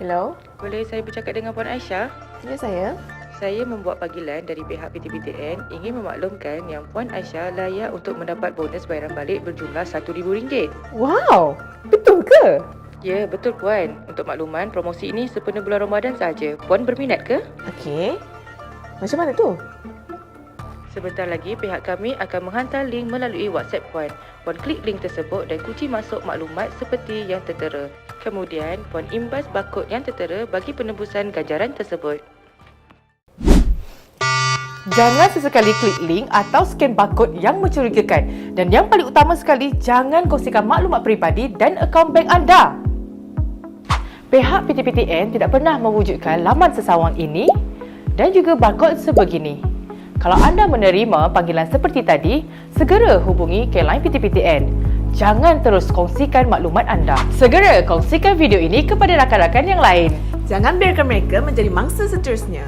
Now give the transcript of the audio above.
Hello? Boleh saya bercakap dengan Puan Aisyah? Ya, saya. Saya membuat panggilan dari pihak PTPTN ingin memaklumkan yang Puan Aisyah layak untuk mendapat bonus bayaran balik berjumlah RM1,000. Wow! Betul ke? Ya, betul Puan. Untuk makluman, promosi ini sempena bulan Ramadan sahaja. Puan berminat ke? Okey. Macam mana tu? Sebentar lagi pihak kami akan menghantar link melalui WhatsApp Puan. Puan klik link tersebut dan kunci masuk maklumat seperti yang tertera. Kemudian, Puan imbas barkod yang tertera bagi penembusan ganjaran tersebut. Jangan sesekali klik link atau scan barcode yang mencurigakan. Dan yang paling utama sekali, jangan kongsikan maklumat peribadi dan akaun bank anda. Pihak PTPTN tidak pernah mewujudkan laman sesawang ini dan juga barcode sebegini. Kalau anda menerima panggilan seperti tadi, segera hubungi ke line PTPTN. Jangan terus kongsikan maklumat anda. Segera kongsikan video ini kepada rakan-rakan yang lain. Jangan biarkan mereka menjadi mangsa seterusnya.